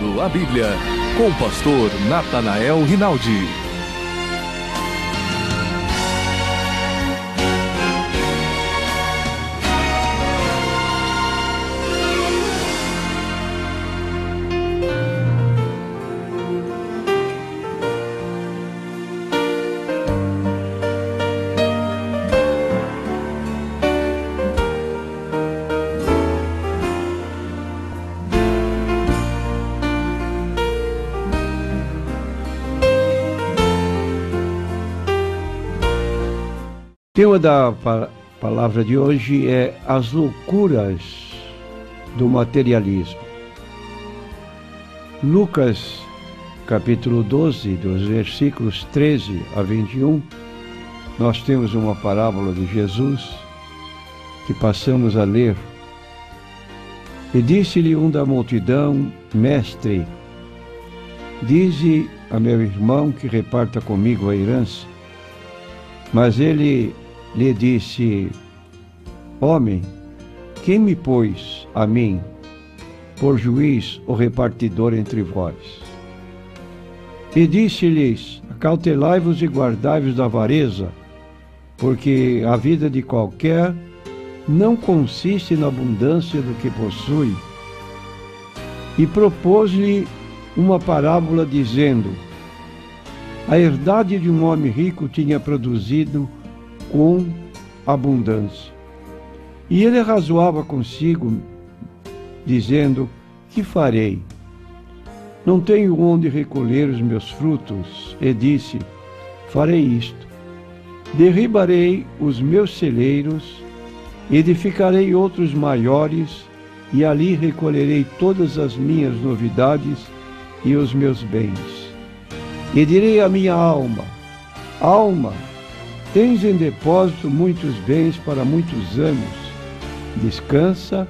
Estudando a Bíblia, com o pastor Natanael Rinaldi. O tema da palavra de hoje é as loucuras do materialismo. Lucas, capítulo 12, dos versículos 13 a 21, nós temos uma parábola de Jesus que passamos a ler. E disse-lhe um da multidão: Mestre, dize a meu irmão que reparta comigo a herança. Mas ele lhe disse: Homem, quem me pôs a mim por juiz ou repartidor entre vós? E disse-lhes: Acautelai-vos e guardai-vos da avareza, porque a vida de qualquer não consiste na abundância do que possui. E propôs-lhe uma parábola, dizendo: A herdade de um homem rico tinha produzido com abundância. E ele razoava consigo, dizendo: Que farei? Não tenho onde recolher os meus frutos. E disse: Farei isto: derribarei os meus celeiros, edificarei outros maiores, e ali recolherei todas as minhas novidades e os meus bens. E direi à minha alma: Alma, tens em depósito muitos bens para muitos anos. Descansa,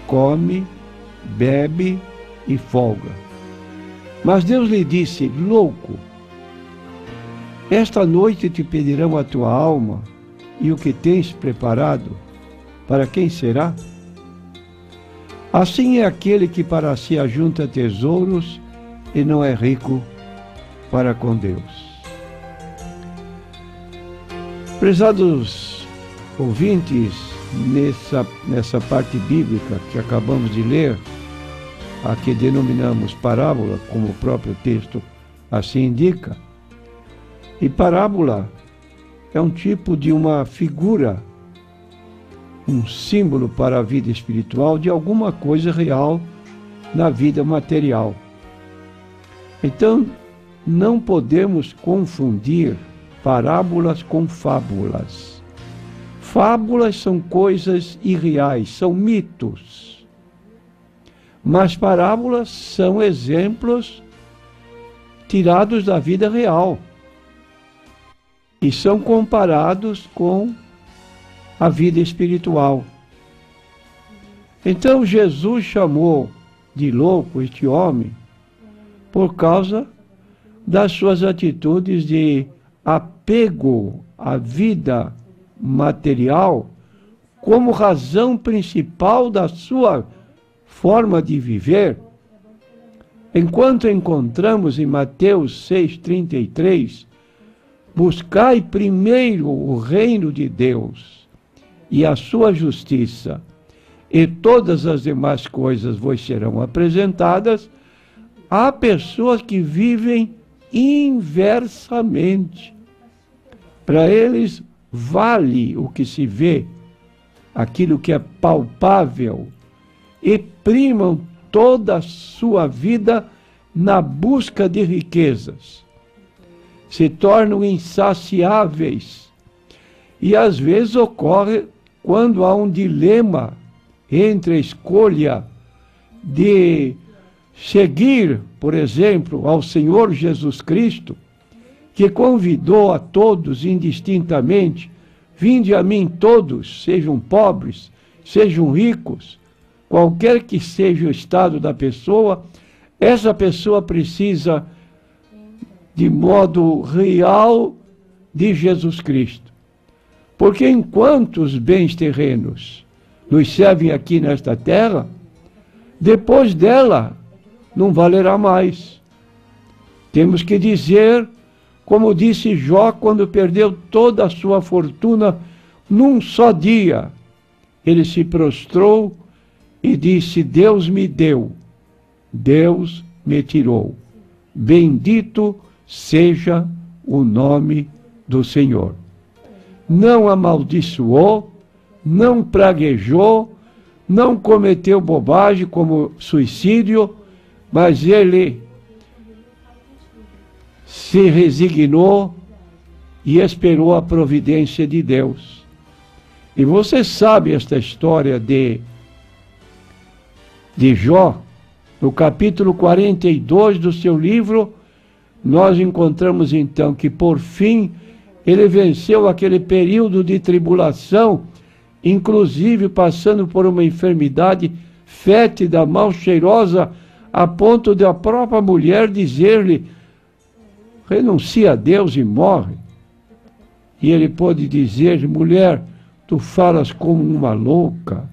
come, bebe e folga. Mas Deus lhe disse: Louco, esta noite te pedirão a tua alma, e o que tens preparado, para quem será? Assim é aquele que para si ajunta tesouros e não é rico para com Deus. Prezados ouvintes, nessa parte bíblica que acabamos de ler, a que denominamos parábola, como o próprio texto assim indica, e parábola é um tipo de uma figura, um símbolo para a vida espiritual de alguma coisa real na vida material. Então, não podemos confundir parábolas com fábulas. Fábulas são coisas irreais, são mitos. Mas parábolas são exemplos tirados da vida real e são comparados com a vida espiritual. Então Jesus chamou de louco este homem por causa das suas atitudes de apego à vida material como razão principal da sua forma de viver, enquanto encontramos em Mateus 6,33, buscai primeiro o reino de Deus e a sua justiça, e todas as demais coisas vos serão apresentadas. Há pessoas que vivem inversamente. Para eles vale o que se vê, aquilo que é palpável, e primam toda a sua vida na busca de riquezas. Se tornam insaciáveis. E às vezes ocorre quando há um dilema entre a escolha de seguir, por exemplo, ao Senhor Jesus Cristo, que convidou a todos indistintamente: vinde a mim todos, sejam pobres, sejam ricos, qualquer que seja o estado da pessoa, essa pessoa precisa, de modo real, de Jesus Cristo. Porque enquanto os bens terrenos nos servem aqui nesta terra, depois dela não valerá mais. Temos que dizer, como disse Jó quando perdeu toda a sua fortuna num só dia. Ele se prostrou e disse: Deus me deu, Deus me tirou. Bendito seja o nome do Senhor. Não amaldiçoou, não praguejou, não cometeu bobagem como suicídio, mas ele se resignou e esperou a providência de Deus. E você sabe esta história de Jó, no capítulo 42 do seu livro, nós encontramos então que por fim ele venceu aquele período de tribulação, inclusive passando por uma enfermidade fétida, mal cheirosa, a ponto de a própria mulher dizer-lhe: renuncia a Deus e morre. E ele pôde dizer: mulher, tu falas como uma louca.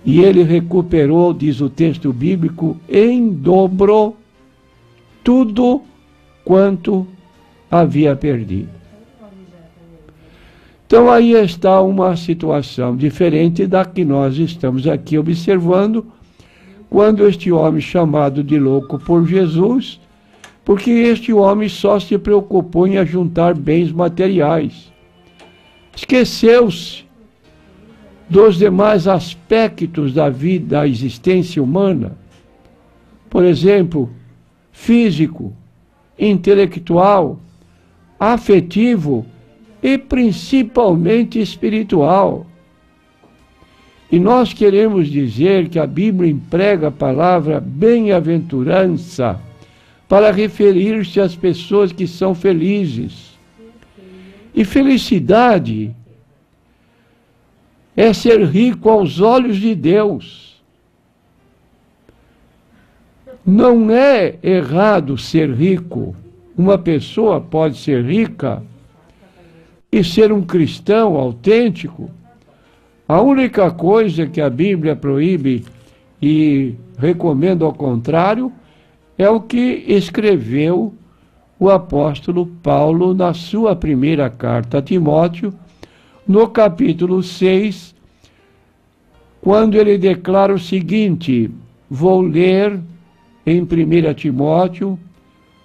E ele recuperou, diz o texto bíblico, em dobro tudo quanto havia perdido. Então aí está uma situação diferente da que nós estamos aqui observando, quando este homem chamado de louco por Jesus, porque este homem só se preocupou em ajuntar bens materiais. Esqueceu-se dos demais aspectos da vida, da existência humana. Por exemplo, físico, intelectual, afetivo e principalmente espiritual. E nós queremos dizer que a Bíblia emprega a palavra bem-aventurança para referir-se às pessoas que são felizes. E felicidade é ser rico aos olhos de Deus. Não é errado ser rico. Uma pessoa pode ser rica e ser um cristão autêntico. A única coisa que a Bíblia proíbe e recomenda ao contrário é o que escreveu o apóstolo Paulo na sua primeira carta a Timóteo, no capítulo 6, quando ele declara o seguinte, vou ler em 1 Timóteo,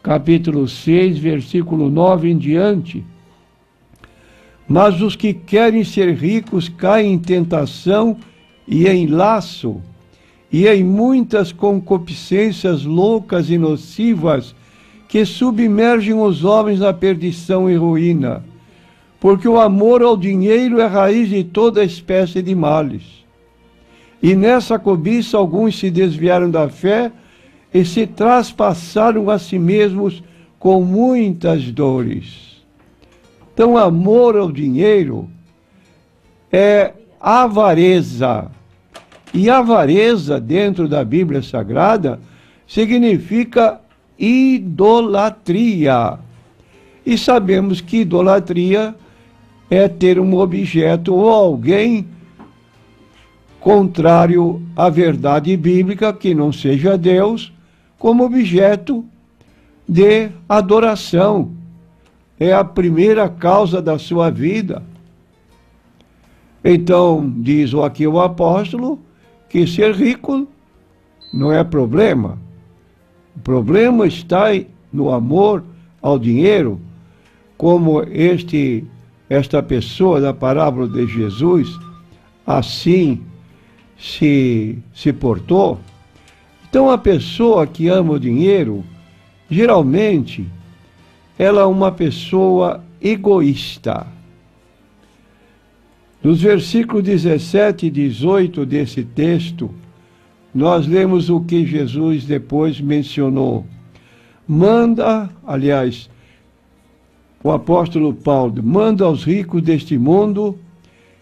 capítulo 6, versículo 9 em diante. Mas os que querem ser ricos caem em tentação e em laço, e em muitas concupiscências loucas e nocivas que submergem os homens na perdição e ruína. Porque o amor ao dinheiro é a raiz de toda espécie de males. E nessa cobiça alguns se desviaram da fé e se traspassaram a si mesmos com muitas dores. Então, amor ao dinheiro é avareza. E avareza, dentro da Bíblia Sagrada, significa idolatria. E sabemos que idolatria é ter um objeto ou alguém contrário à verdade bíblica, que não seja Deus, como objeto de adoração. É a primeira causa da sua vida. Então, diz aqui o apóstolo, que ser rico não é problema. O problema está no amor ao dinheiro, como esta pessoa da parábola de Jesus assim se portou. Então, a pessoa que ama o dinheiro, geralmente, ela é uma pessoa egoísta. Nos versículos 17 e 18 desse texto, nós lemos o que Jesus depois mencionou. O apóstolo Paulo manda aos ricos deste mundo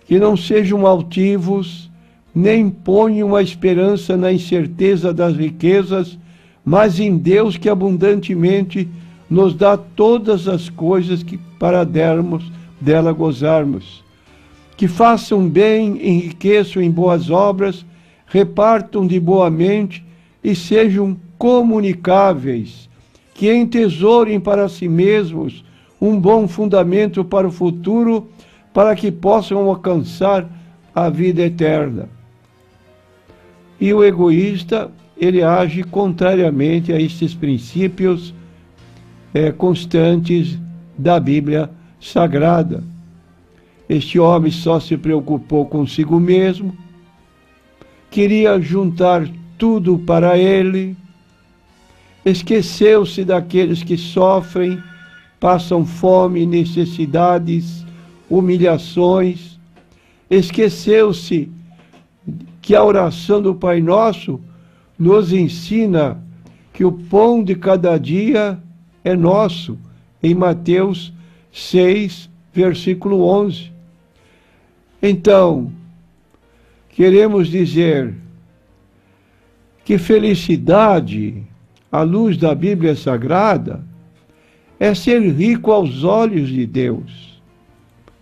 que não sejam altivos, nem ponham a esperança na incerteza das riquezas, mas em Deus que abundantemente nos dá todas as coisas que para dela gozarmos. Que façam bem, enriqueçam em boas obras, repartam de boa mente, e sejam comunicáveis, que entesourem para si mesmos um bom fundamento para o futuro, para que possam alcançar a vida eterna. E o egoísta, ele age contrariamente a estes princípios constantes da Bíblia Sagrada. Este homem só se preocupou consigo mesmo, queria juntar tudo para ele, esqueceu-se daqueles que sofrem, passam fome, necessidades, humilhações, esqueceu-se que a oração do Pai Nosso nos ensina que o pão de cada dia é nosso, em Mateus 6, versículo 11. Então, queremos dizer que felicidade, à luz da Bíblia Sagrada, é ser rico aos olhos de Deus.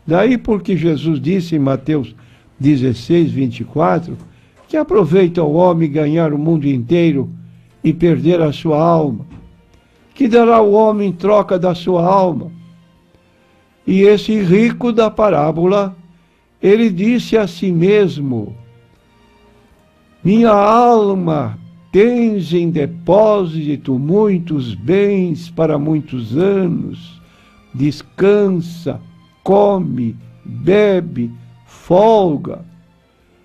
Daí porque Jesus disse em Mateus 16, 24, que aproveita o homem ganhar o mundo inteiro e perder a sua alma, que dará o homem em troca da sua alma. E esse rico da parábola, ele disse a si mesmo: minha alma tens em depósito muitos bens para muitos anos, descansa, come, bebe, folga.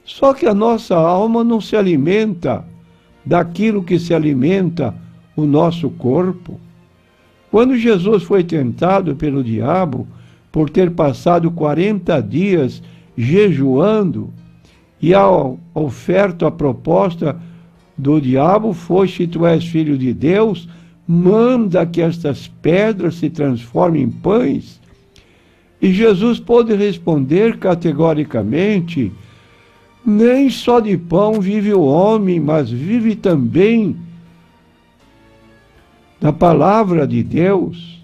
Só que a nossa alma não se alimenta daquilo que se alimenta o nosso corpo. Quando Jesus foi tentado pelo diabo por ter passado 40 dias jejuando, e a oferta, a proposta do diabo foi: se tu és filho de Deus, manda que estas pedras se transformem em pães. E Jesus pôde responder categoricamente: nem só de pão vive o homem, mas vive também da palavra de Deus.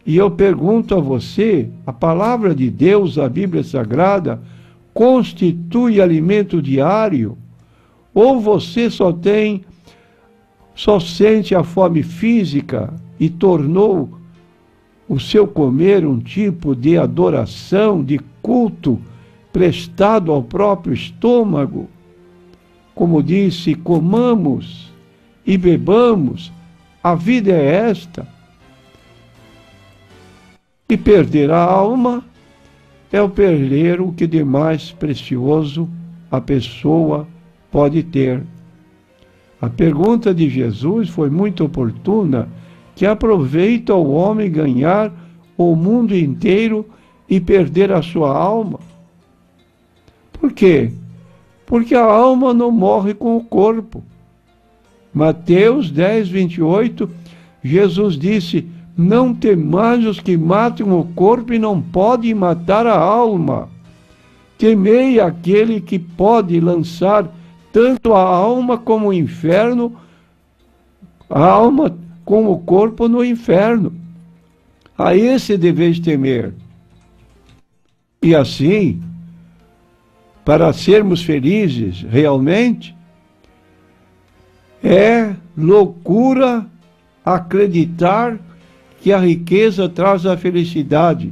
E eu pergunto a você, a palavra de Deus, a Bíblia Sagrada, constitui alimento diário? Ou você só sente a fome física e tornou o seu comer um tipo de adoração, de culto prestado ao próprio estômago? Como disse, comamos e bebamos, a vida é esta. E perder a alma é o perder o que de mais precioso a pessoa pode ter. A pergunta de Jesus foi muito oportuna: que aproveita o homem ganhar o mundo inteiro e perder a sua alma? Por quê? Porque a alma não morre com o corpo. Mateus 10, 28, Jesus disse: não temais os que matam o corpo e não podem matar a alma. Temei aquele que pode lançar tanto a alma como o inferno, a alma com o corpo no inferno. A esse deveis temer. E assim, para sermos felizes realmente, é loucura acreditar que a riqueza traz a felicidade.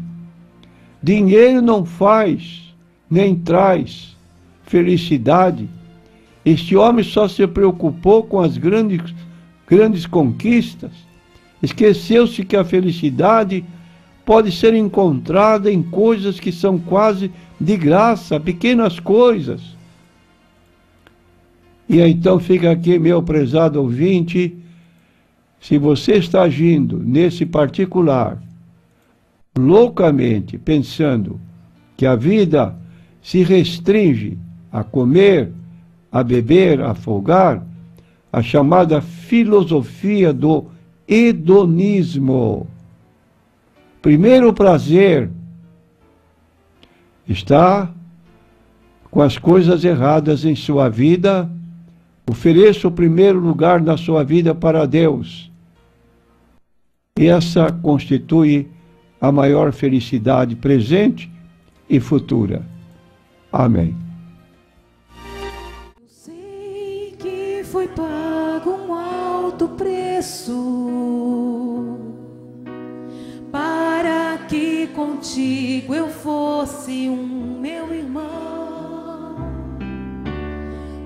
Dinheiro não faz, nem traz felicidade. Este homem só se preocupou com as grandes conquistas. Esqueceu-se que a felicidade pode ser encontrada em coisas que são quase de graça, pequenas coisas. E então fica aqui, meu prezado ouvinte, se você está agindo nesse particular, loucamente, pensando que a vida se restringe a comer, a beber, a folgar, a chamada filosofia do hedonismo. Primeiro prazer está com as coisas erradas em sua vida. Ofereça o primeiro lugar na sua vida para Deus. E essa constitui a maior felicidade presente e futura. Amém. Eu sei que foi pago preço para que contigo eu fosse um meu irmão.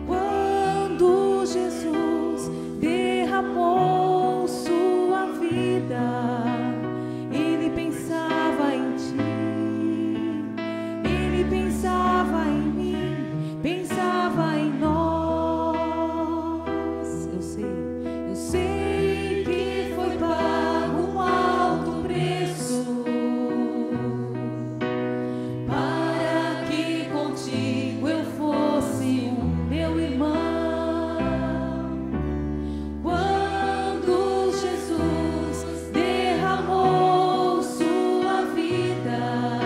Quando Jesus derramou sua vida, Ele pensava em ti, Ele pensava em mim, pensava em nós. Eu sei que foi pago um alto preço para que contigo eu fosse um meu irmão. Quando Jesus derramou sua vida,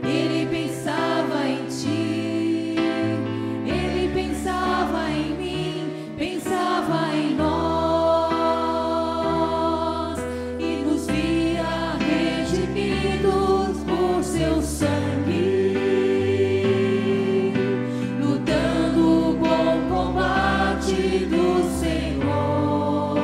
Ele pensava em ti, Ele pensava em mim, pensava em nós, e nos via redimidos por seu sangue, lutando o bom combate do Senhor,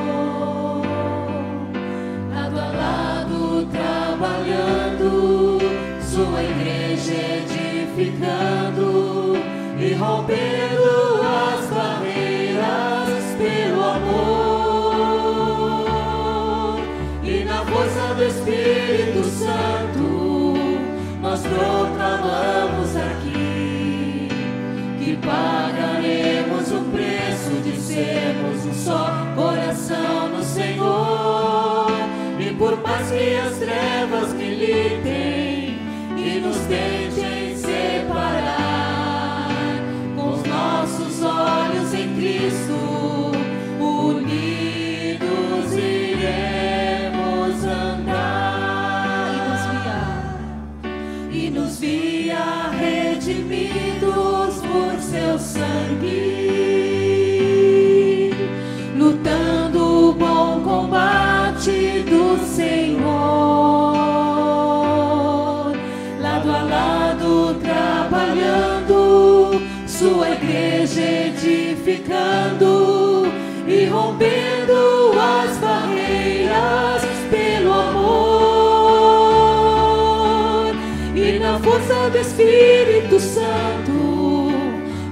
lado a lado trabalhando, sua igreja edificando e rompendo as barreiras pelo amor. E na força do Espírito Santo nós proclamamos aqui que pagaremos o preço de sermos um só coração no Senhor. E por mais que as trevas militem e nos tentem separar, com os nossos olhos em Cristo, unidos iremos andar e nos via redimidos por seu sangue, lutando o bom combate do Senhor, lado a lado trabalhando, sua igreja edificando e rompendo as barreiras pelo amor. E na força do Espírito Santo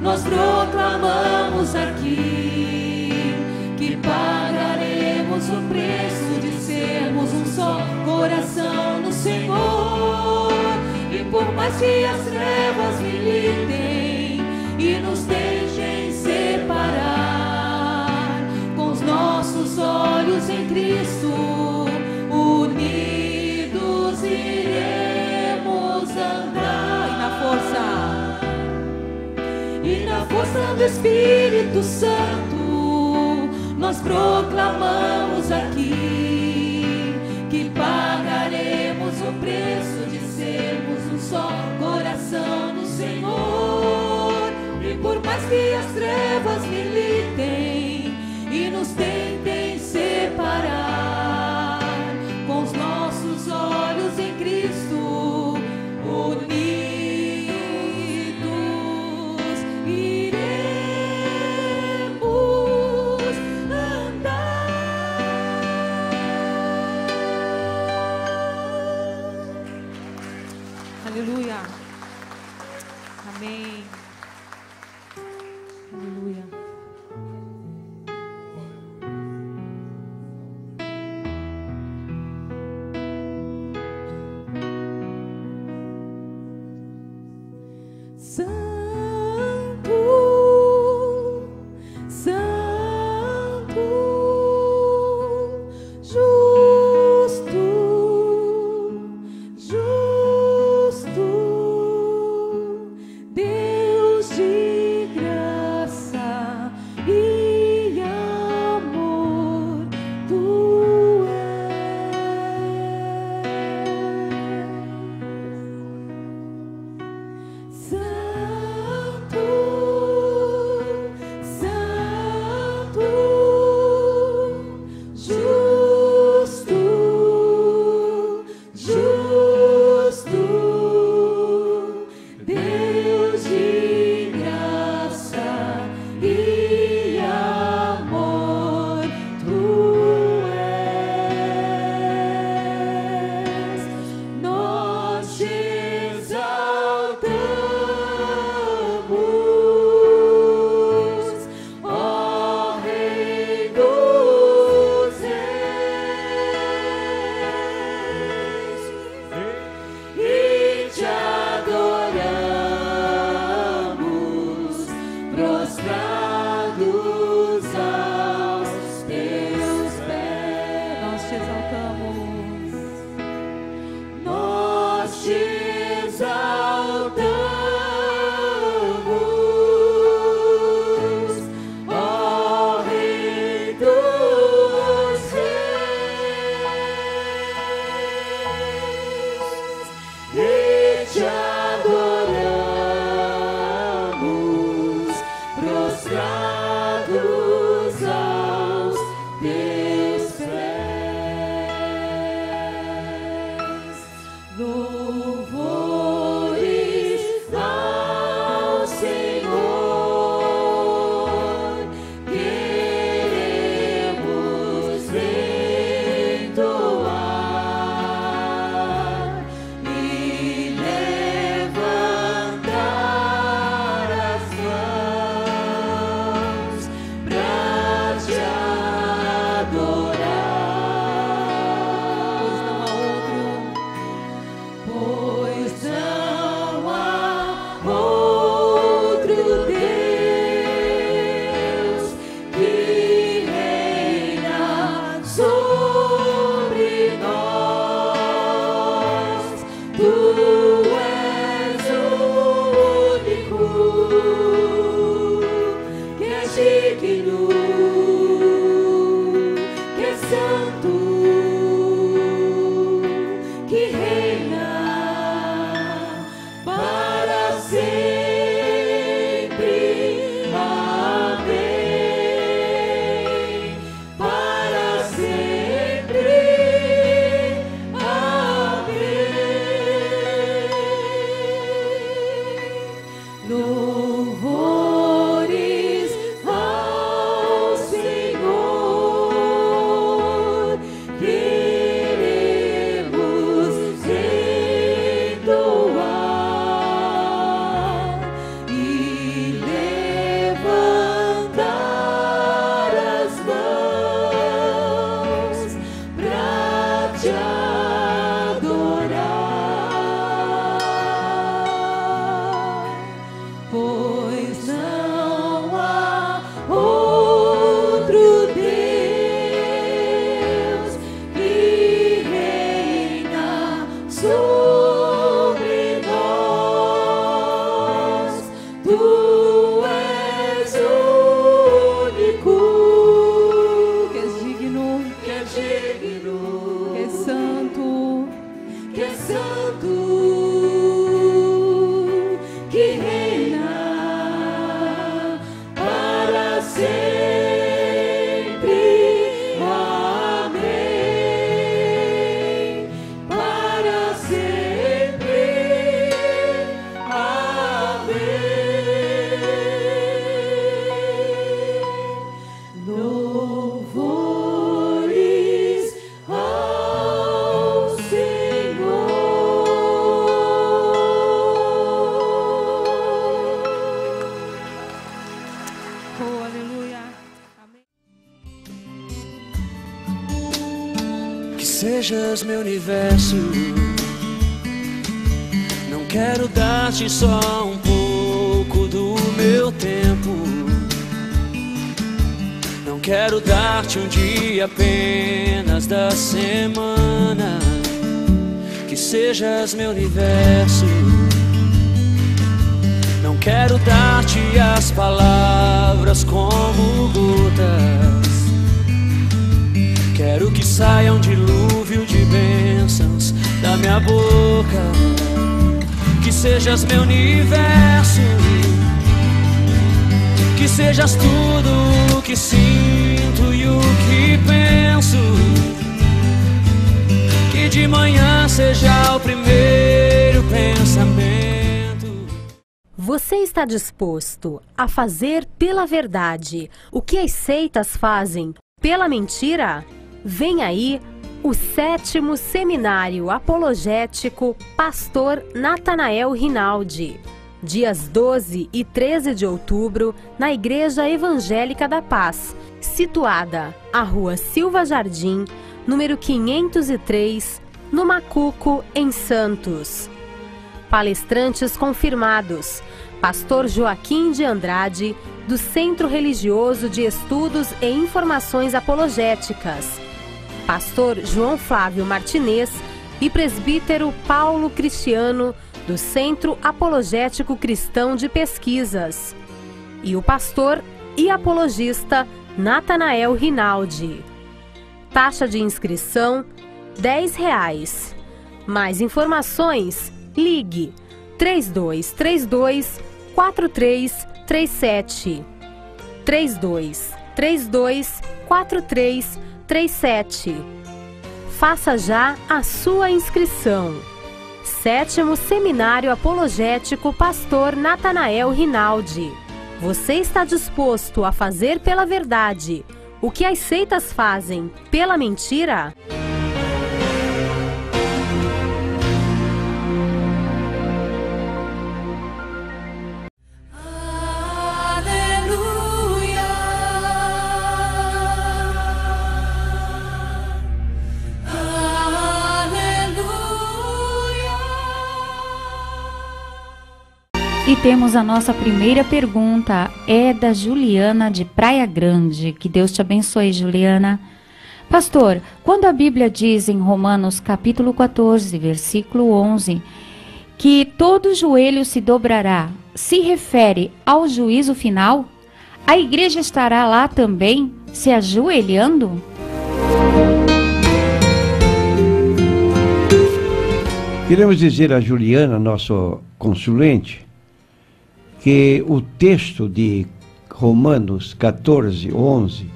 nós proclamamos aqui que pagaremos o preço de sermos um só coração no Senhor. E por mais que as trevas militem e nos deixem separar, com os nossos olhos em Cristo, unidos iremos andar. E na força do Espírito Santo nós proclamamos aqui que pagaremos o preço de sermos um só coração no Senhor. E por mais que as trevas militem e nos tentem separar, com os nossos olhos em Cristo, unidos iremos andar. Aleluia. Amém. Aleluia. Santo, Santo, justo, justo, Deus de graça e amor, tu és. Sejas meu universo, não quero dar-te só um pouco do meu tempo, não quero dar-te um dia apenas da semana. Que sejas meu universo, não quero dar-te as palavras como gotas, quero que saia um dilúvio de bênçãos da minha boca. Que sejas meu universo, que sejas tudo o que sinto e o que penso. Que de manhã seja o primeiro pensamento. Você está disposto a fazer pela verdade o que as seitas fazem pela mentira? Vem aí o 7º Seminário Apologético Pastor Natanael Rinaldi, dias 12 e 13 de outubro, na Igreja Evangélica da Paz, situada à Rua Silva Jardim, número 503, no Macuco, em Santos. Palestrantes confirmados: Pastor Joaquim de Andrade, do Centro Religioso de Estudos e Informações Apologéticas; Pastor João Flávio Martinez, e presbítero Paulo Cristiano, do Centro Apologético Cristão de Pesquisas, e o pastor e apologista Natanael Rinaldi. Taxa de inscrição R$10. Mais informações, ligue 3232-4337. 3232-4337. Faça já a sua inscrição. 7º Seminário Apologético Pastor Natanael Rinaldi. Você está disposto a fazer pela verdade o que as seitas fazem pela mentira? E temos a nossa primeira pergunta, é da Juliana de Praia Grande. Que Deus te abençoe, Juliana. Pastor, quando a Bíblia diz em Romanos capítulo 14, versículo 11, que todo joelho se dobrará, se refere ao juízo final? A igreja estará lá também, se ajoelhando? Queremos dizer a Juliana, nosso consulente, que o texto de Romanos 14, 11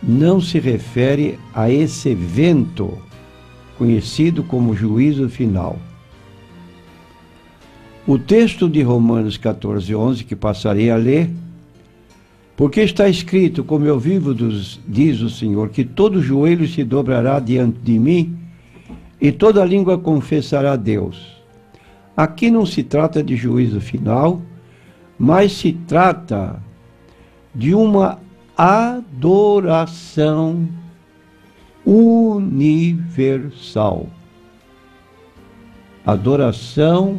não se refere a esse evento conhecido como juízo final. O texto de Romanos 14, 11, que passarei a ler, porque está escrito, como eu vivo, diz o Senhor, que todo joelho se dobrará diante de mim e toda língua confessará a Deus. Aqui não se trata de juízo final, mas se trata de uma adoração universal. Adoração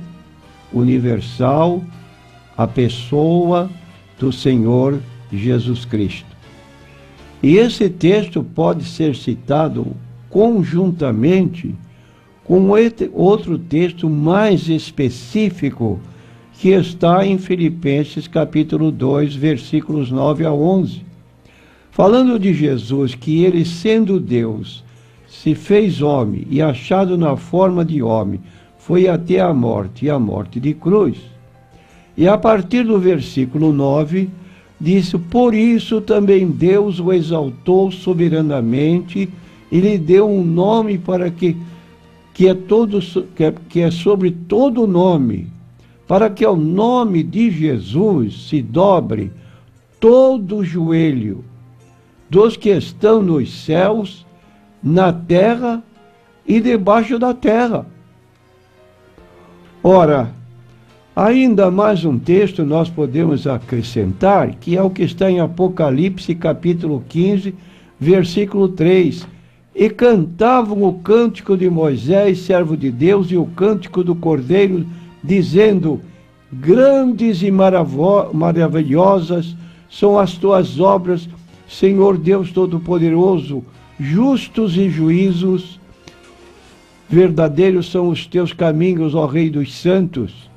universal à pessoa do Senhor Jesus Cristo. E esse texto pode ser citado conjuntamente com outro texto mais específico que está em Filipenses capítulo 2, versículos 9 a 11. Falando de Jesus, que ele, sendo Deus, se fez homem e achado na forma de homem, foi até a morte, e a morte de cruz. E a partir do versículo 9, disse, por isso também Deus o exaltou soberanamente e lhe deu um nome para que é sobre todo nome, para que ao nome de Jesus se dobre todo o joelho dos que estão nos céus, na terra e debaixo da terra. Ora, ainda mais um texto nós podemos acrescentar, que é o que está em Apocalipse capítulo 15, versículo 3. E cantavam o cântico de Moisés, servo de Deus, e o cântico do Cordeiro, dizendo, grandes e maravilhosas são as tuas obras, Senhor Deus Todo-Poderoso, justos e juízos, verdadeiros são os teus caminhos, ó Rei dos Santos.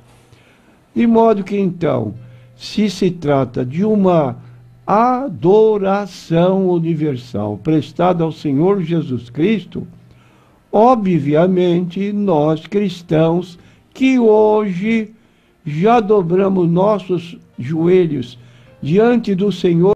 De modo que então, se trata de uma adoração universal prestada ao Senhor Jesus Cristo, obviamente nós cristãos que hoje já dobramos nossos joelhos diante do Senhor